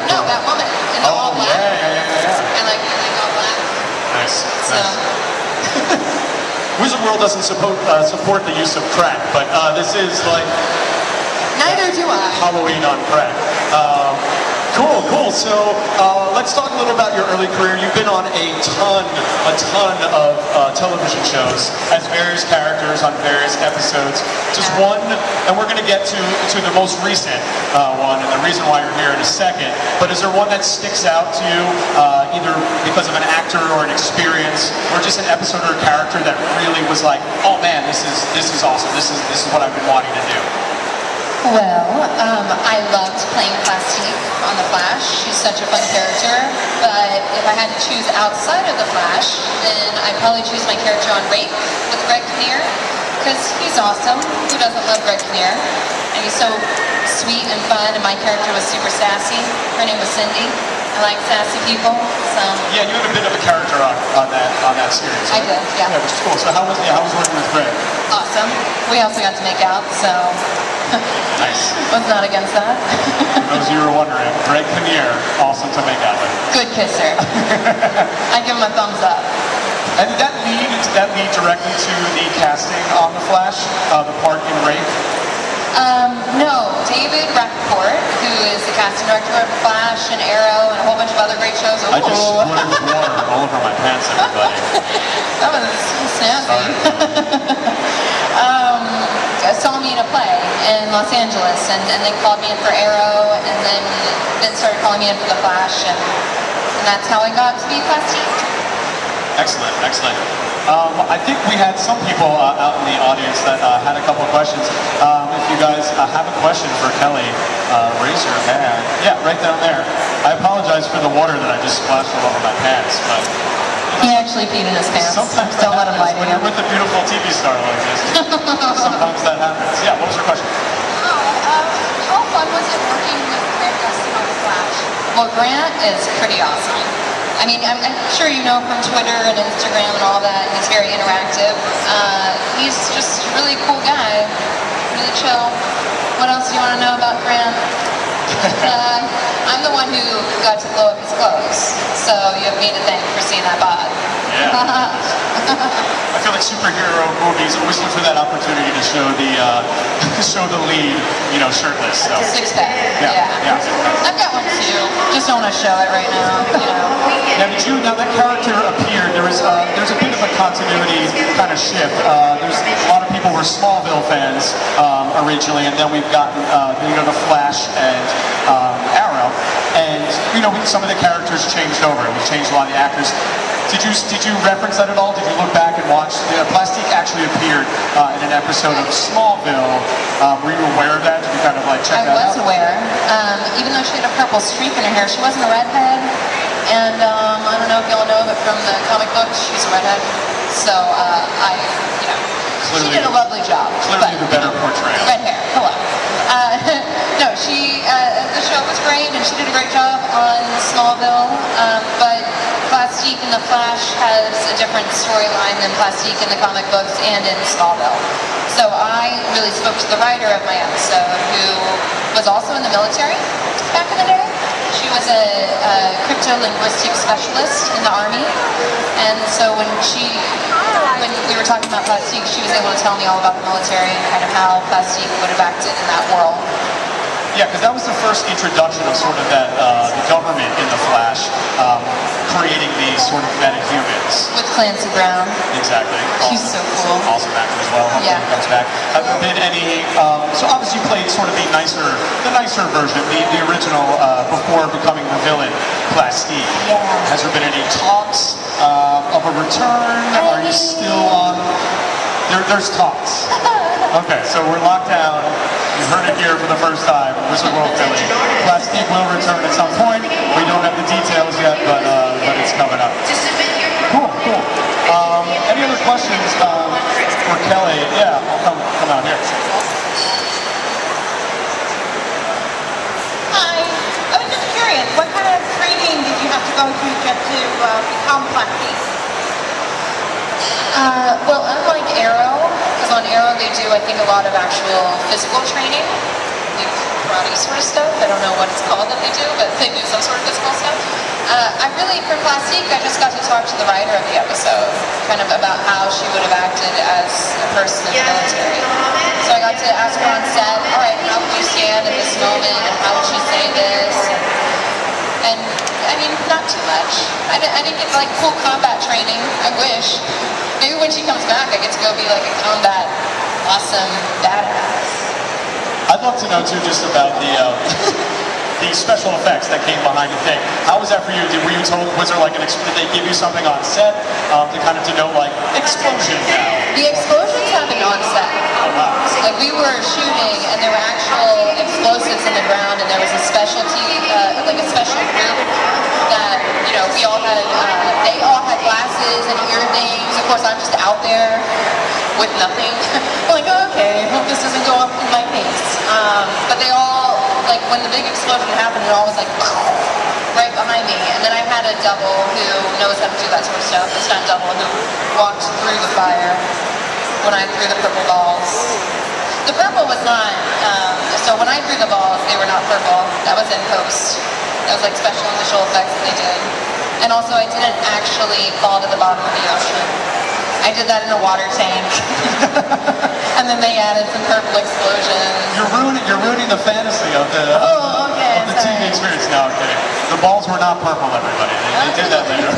No, that woman in the all black. Yeah. And like all black. Nice. So. Wizard World doesn't support the use of crack, but this is like neither do I. Halloween on crack. Cool. So let's talk a little about your early career. You've been on a ton of television shows as various characters on various episodes. Just one, and we're going to get to the most recent one, and the reason why you're here in a second. But is there one that sticks out to you, either because of an actor or an experience, or just an episode or a character that really was like, oh man, this is awesome. This is what I've been wanting to do. Well, I loved playing Plastique on The Flash. She's such a fun character, but if I had to choose outside of The Flash, then I'd probably choose my character on Rape with Greg Kinnear, because he's awesome. Who doesn't love Greg Kinnear? And he's so sweet and fun, and my character was super sassy. Her name was Cindy. I like sassy people, so... Yeah, you had a bit of a character on that series, right? I did, yeah. Yeah, which is cool. So how was working with Greg? Awesome. We also got to make out, so... Nice. Was not against that. For those of you who are wondering, Greg Kinnear, awesome to make out with. Good kisser. I give him a thumbs up. And did that lead directly to the casting on The Flash, the part in Rape? No, David Rappaport, who is the casting director of Flash and Arrow and a whole bunch of other great shows. Ooh. I just spluttered with water all over my pants, everybody. That was snazzy. Saw me in a play in Los Angeles, and they called me in for Arrow, and then started calling me in for The Flash, and that's how I got to be Plastique. Excellent. I think we had some people out in the audience that had a couple of questions. If you guys have a question for Kelly, raise your hand. Yeah, right down there. I apologize for the water that I just splashed all over my pants, but... He actually peed in his pants. Sometimes don't let him lie to you. When you're with a beautiful TV star like this, sometimes that happens. Yeah, what was your question? How fun was it working with Grant Gustin on The Flash? Well, Grant is pretty awesome. I mean, I'm sure you know from Twitter and Instagram and all that, he's very interactive. He's just a really cool guy, really chill. What else do you want to know about Grant? I'm the one who got to blow up his clothes, so you have me to thank for seeing that bod. Yeah. I feel like superhero movies always look for that opportunity to show the lead, shirtless. So. Six pack. Yeah. I've got one too. Just don't want to show it right now. Now that character appeared, there's a bit of a continuity kind of shift. There's a lot of people were Smallville fans originally, and then we've gotten the Flash and Arrow, and some of the characters changed over. We changed a lot of the actors. Did you reference that at all? Did you look back and watch? Plastique actually appeared in an episode of Smallville. Were you aware of that? Did you kind of check that out? I was aware. Even though she had a purple streak in her hair, she wasn't a redhead. And I don't know if y'all know, but from the comic books, she's a redhead. So she did a lovely job. Clearly the better portrayal. Red hair. Hello. No, the show was great, and she did a great job on Smallville. But Plastique in The Flash has a different storyline than Plastique in the comic books and in Smallville. So I really spoke to the writer of my episode, who was also in the military back in the day. She was a crypto-linguistic specialist in the Army, and so when we were talking about Plastique, she was able to tell me all about the military and kind of how Plastique would have acted in that world. Yeah, because that was the first introduction of sort of that the government in The Flash creating these sort of metahumans. With Clancy Brown. Exactly. He's so cool. Awesome actor as well. Hopefully he comes back. Have there been any? So obviously you played sort of the nicer version, the original before becoming the villain, Plastique. Yeah. Has there been any talks of a return? Are you still on? There's talks. Okay, so we're locked down. You heard it here for the first time, Wizard World Philly. Plastique will return at some point. We don't have the details yet, but it's coming up. Cool. Any other questions for Kelly? Yeah, I'll come out here. Hi, I was just curious, what kind of training did you have to go through just to become Plastique? Well, unlike Arrow, because on Arrow they do, I think, a lot of actual physical training. karate sort of stuff. I don't know what it's called that they do, but they do some sort of physical stuff. I really, for Plastique, I just got to talk to the writer of the episode, kind of about how she would have acted as a person in the military. So I got to ask her on set, all right, how would you stand at this moment, and how would she say this? And I mean, not too much. I didn't get like cool combat training. I wish. Maybe when she comes back, I get to go be like a combat awesome badass. I'd love to know too, just about the the special effects that came behind the thing. How was that for you? Were you told? Was there like did they give you something on set to kind of to know like explosion now? The explosions happened on set. Oh wow! Like we were shooting, and there were actual explosives in the ground, and there was a specialty, like a special group that we all had. They all had glasses and ear things. Of course, I'm just out there with nothing. I'm like, oh, okay, hope this doesn't go up in my face. But they all, like, when the big explosion happened, it all was like right behind me. And then I had a double who knows how to do that sort of stuff. A stunt double who walked through the fire when I threw the purple balls. The purple was not, so when I threw the balls, they were not purple. That was in post. That was like special visual effects that they did. And also I didn't actually fall to the bottom of the ocean. I did that in a water tank. And then they added some purple explosions. You're ruining the fantasy of the TV experience. No, I'm kidding. The balls were not purple, everybody. They did that later.